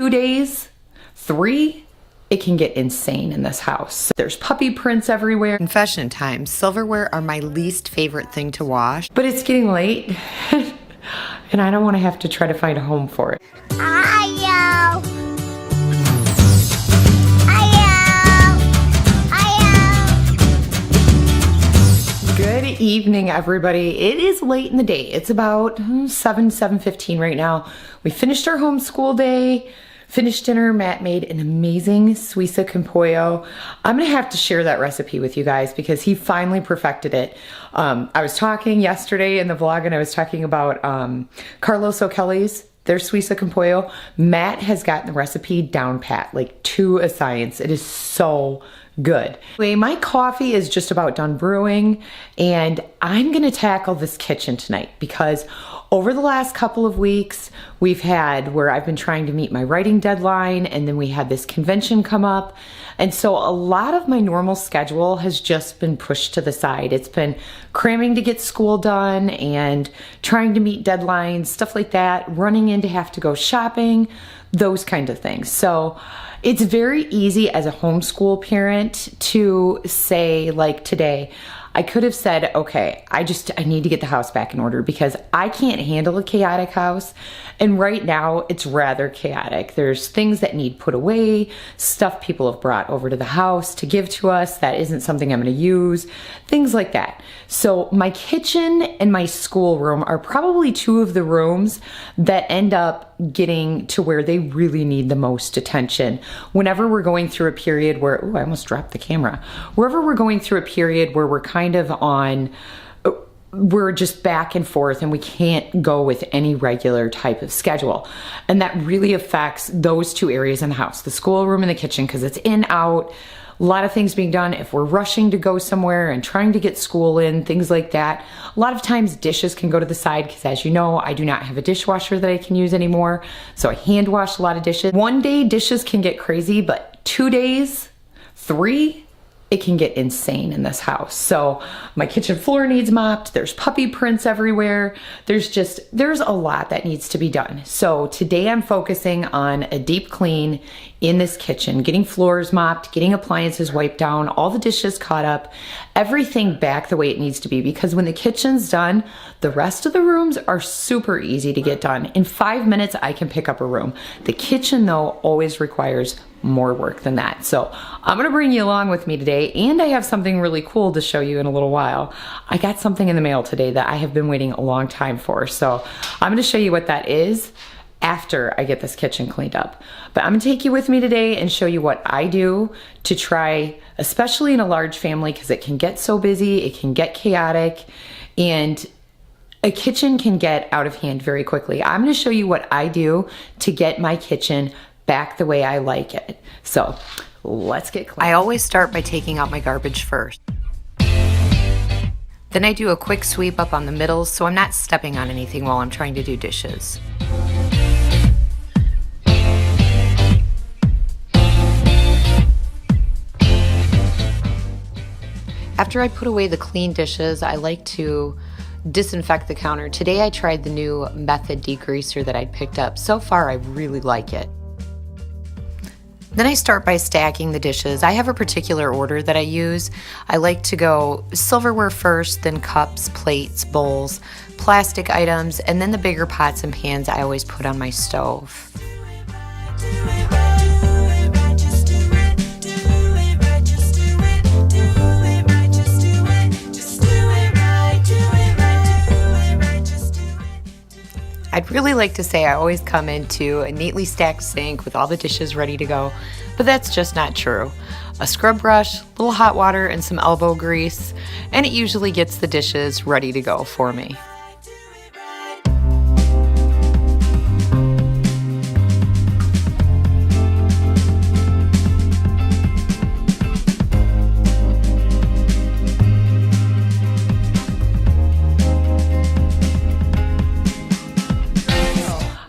2 days, 3, it can get insane in this house. There's puppy prints everywhere. Confession time. Silverware are my least favorite thing to wash. But it's getting late and I don't want to have to try to find a home for it. Good evening, everybody. It is late in the day. It's about 7:15 right now. We finished our homeschool day, finished dinner. Matt made an amazing Suiza con pollo. I'm gonna have to share that recipe with you guys because he finally perfected it. I was talking yesterday in the vlog and I was talking about Carlos O'Kelly's, their Suiza con pollo. Matt has gotten the recipe down pat, like to a science. It is so good. Anyway, my coffee is just about done brewing and I'm gonna tackle this kitchen tonight because over the last couple of weeks we've had where I've been trying to meet my writing deadline and then we had this convention come up, and so a lot of my normal schedule has just been pushed to the side. It's been cramming to get school done and trying to meet deadlines, stuff like that, running in to have to go shopping, those kind of things. So it's very easy as a homeschool parent to say, like today, I could have said, okay, I need to get the house back in order because I can't handle a chaotic house. And right now it's rather chaotic. There's things that need put away, stuff people have brought over to the house to give to us that isn't something I'm gonna use, things like that. So my kitchen and my schoolroom are probably two of the rooms that end up getting to where they really need the most attention. Whenever we're going through a period where, oh, I almost dropped the camera. Wherever we're going through a period where we're kind of on, we're just back and forth and we can't go with any regular type of schedule. And that really affects those two areas in the house, the schoolroom and the kitchen, because it's in, out, a lot of things being done. If we're rushing to go somewhere and trying to get school in, things like that. A lot of times dishes can go to the side because, as you know, I do not have a dishwasher that I can use anymore. So I hand wash a lot of dishes. One day dishes can get crazy, but 2 days, 3, it can get insane in this house. So my kitchen floor needs mopped. There's puppy prints everywhere. There's a lot that needs to be done. So today I'm focusing on a deep clean in this kitchen, getting floors mopped, getting appliances wiped down, all the dishes caught up, everything back the way it needs to be, because when the kitchen's done, the rest of the rooms are super easy to get done. In 5 minutes, I can pick up a room. The kitchen, though, always requires more work than that. So I'm gonna bring you along with me today, and I have something really cool to show you in a little while. I got something in the mail today that I have been waiting a long time for. So I'm gonna show you what that is after I get this kitchen cleaned up. But I'm gonna take you with me today and show you what I do to try, especially in a large family, because it can get so busy, it can get chaotic, and a kitchen can get out of hand very quickly. I'm gonna show you what I do to get my kitchen back the way I like it. So let's get clean. I always start by taking out my garbage first. Then I do a quick sweep up on the middle so I'm not stepping on anything while I'm trying to do dishes. After I put away the clean dishes, I like to disinfect the counter. Today I tried the new Method degreaser that I'd picked up. So far I really like it. Then I start by stacking the dishes. I have a particular order that I use. I like to go silverware first, then cups, plates, bowls, plastic items, and then the bigger pots and pans I always put on my stove. I'd really like to say I always come into a neatly stacked sink with all the dishes ready to go, but that's just not true. A scrub brush, a little hot water, and some elbow grease, and it usually gets the dishes ready to go for me.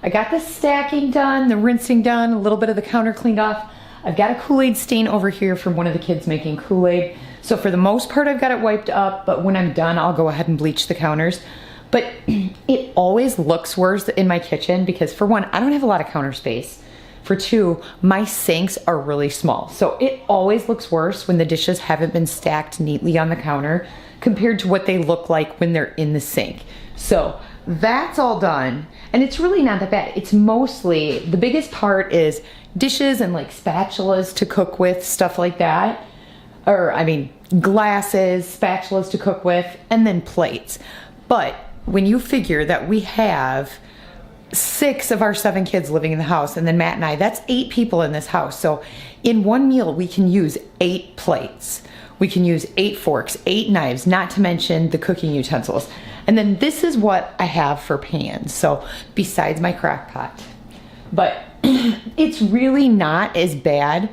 I got the stacking done, the rinsing done, a little bit of the counter cleaned off. I've got a Kool-Aid stain over here from one of the kids making Kool-Aid. So for the most part, I've got it wiped up, but when I'm done, I'll go ahead and bleach the counters. But it always looks worse in my kitchen because, for one, I don't have a lot of counter space. For two, my sinks are really small. So it always looks worse when the dishes haven't been stacked neatly on the counter compared to what they look like when they're in the sink. So that's all done. And it's really not that bad. It's mostly, the biggest part is dishes and like spatulas to cook with, stuff like that. Or I mean, glasses, spatulas to cook with, and then plates. But when you figure that we have 6 of our 7 kids living in the house, and then Matt and I, that's 8 people in this house. So in one meal, we can use 8 plates. We can use 8 forks, 8 knives, not to mention the cooking utensils. And then this is what I have for pans. So besides my crock pot. But it's really not as bad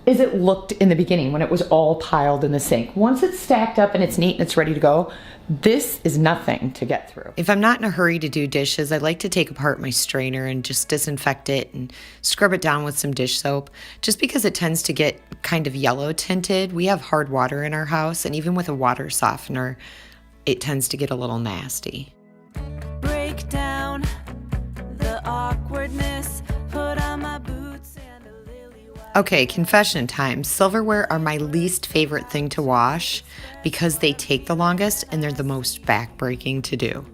as it looked in the beginning when it was all piled in the sink. Once it's stacked up and it's neat and it's ready to go, this is nothing to get through. If I'm not in a hurry to do dishes, I like to take apart my strainer and just disinfect it and scrub it down with some dish soap, just because it tends to get kind of yellow tinted. We have hard water in our house, and even with a water softener, it tends to get a little nasty. Break down the awkwardness, put on my boots and a lily white. Okay, confession time. Silverware are my least favorite thing to wash because they take the longest and they're the most backbreaking to do.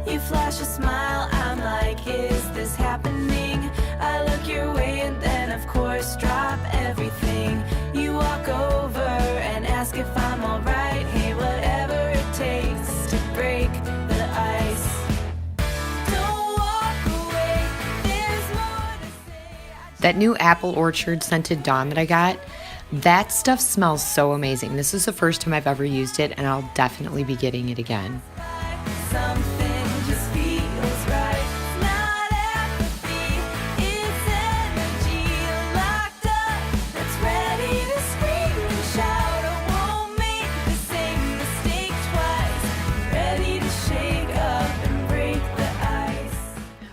You flash a smile, I'm like, is this happening? I look your way and then of course drop everything. You walk over and ask if I'm alright. Hey, whatever it takes to break the ice. Don't walk away, there's more to say. That new apple orchard scented Dawn that I got, that stuff smells so amazing. This is the first time I've ever used it, and I'll definitely be getting it again. Something just feels right. Not apathy, it's energy locked up that's ready to scream and shout. I won't make the same mistake twice. Ready to shake up and break the ice.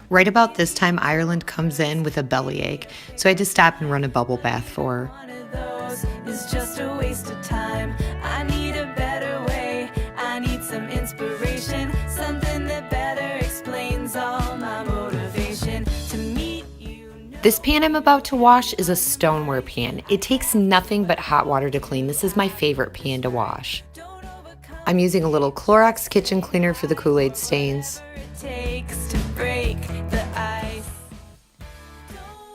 Right about this time, Ireland comes in with a bellyache, so I had to stop and run a bubble bath for her. One of those is just a waste of time. I need a better way. I need some inspiration, something that better explains all my motivation to meet you. This pan I'm about to wash is a stoneware pan. It takes nothing but hot water to clean. This is my favorite pan to wash. I'm using a little Clorox kitchen cleaner for the Kool-Aid stains. It takes to break the ice.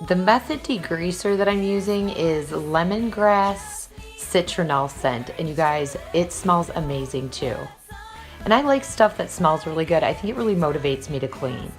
The Method degreaser that I'm using is lemongrass citronelle scent, and you guys, it smells amazing too. And I like stuff that smells really good. I think it really motivates me to clean.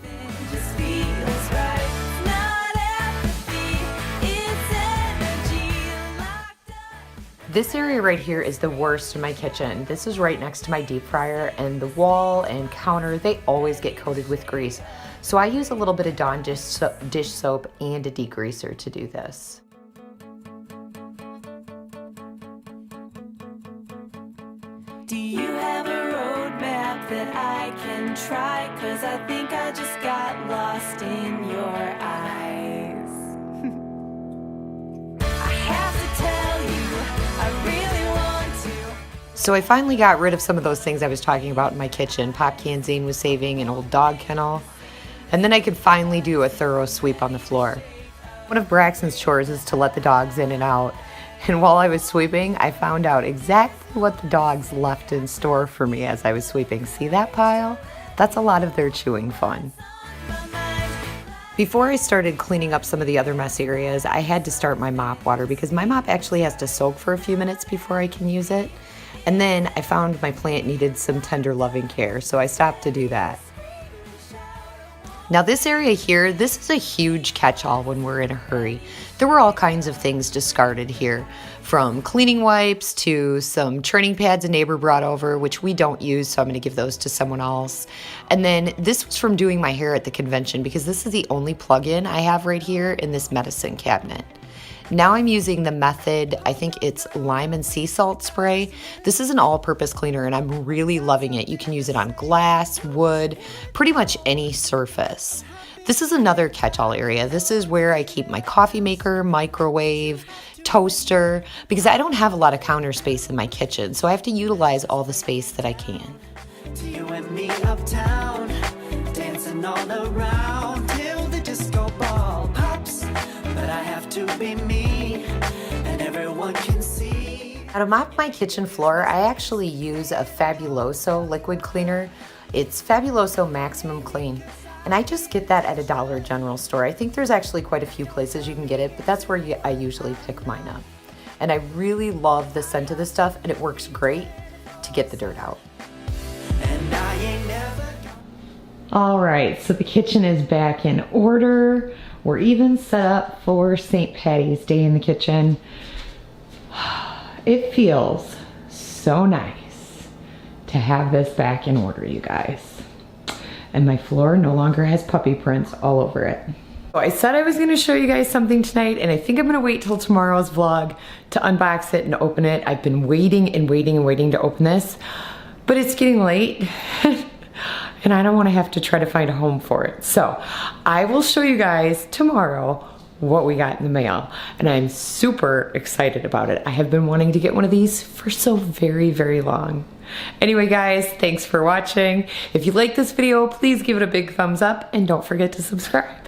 It just feels right. Not apathy, it's energy locked up. This area right here is the worst in my kitchen. This is right next to my deep fryer, and the wall and counter, they always get coated with grease. So I use a little bit of Dawn dish soap and a degreaser to do this. Do you have a roadmap that I can try? 'Cause I think I just got lost in your eyes. I have to tell you, I really want to. So I finally got rid of some of those things I was talking about in my kitchen. Pop can Zane was saving, an old dog kennel. And then I could finally do a thorough sweep on the floor. One of Braxen's chores is to let the dogs in and out. And while I was sweeping, I found out exactly what the dogs left in store for me as I was sweeping. See that pile? That's a lot of their chewing fun. Before I started cleaning up some of the other mess areas, I had to start my mop water because my mop actually has to soak for a few minutes before I can use it. And then I found my plant needed some tender loving care, so I stopped to do that. Now this area here, this is a huge catch-all when we're in a hurry. There were all kinds of things discarded here, from cleaning wipes to some churning pads a neighbor brought over, which we don't use, so I'm going to give those to someone else. And then this was from doing my hair at the convention because this is the only plug-in I have right here in this medicine cabinet. Now I'm using the Method, I think it's lime and sea salt spray. This is an all-purpose cleaner and I'm really loving it. You can use it on glass, wood, pretty much any surface. This is another catch-all area. This is where I keep my coffee maker, microwave, toaster, because I don't have a lot of counter space in my kitchen, so I have to utilize all the space that I can. To you and me uptown, dancing all around till the to be me, and everyone can see. Now to mop my kitchen floor, I actually use a Fabuloso liquid cleaner. It's Fabuloso Maximum Clean. And I just get that at a Dollar General store. I think there's actually quite a few places you can get it, but that's where I usually pick mine up. And I really love the scent of this stuff, and it works great to get the dirt out. And I ain't never. All right, so the kitchen is back in order. We're even set up for St. Patty's Day in the kitchen. It feels so nice to have this back in order, you guys. And my floor no longer has puppy prints all over it. I said I was gonna show you guys something tonight, and I think I'm gonna wait till tomorrow's vlog to unbox it and open it. I've been waiting and waiting and waiting to open this, but it's getting late and I don't wanna have to try to find a home for it. So I will show you guys tomorrow what we got in the mail, and I'm super excited about it. I have been wanting to get one of these for so very, very long. Anyway guys, thanks for watching. If you like this video, please give it a big thumbs up and don't forget to subscribe.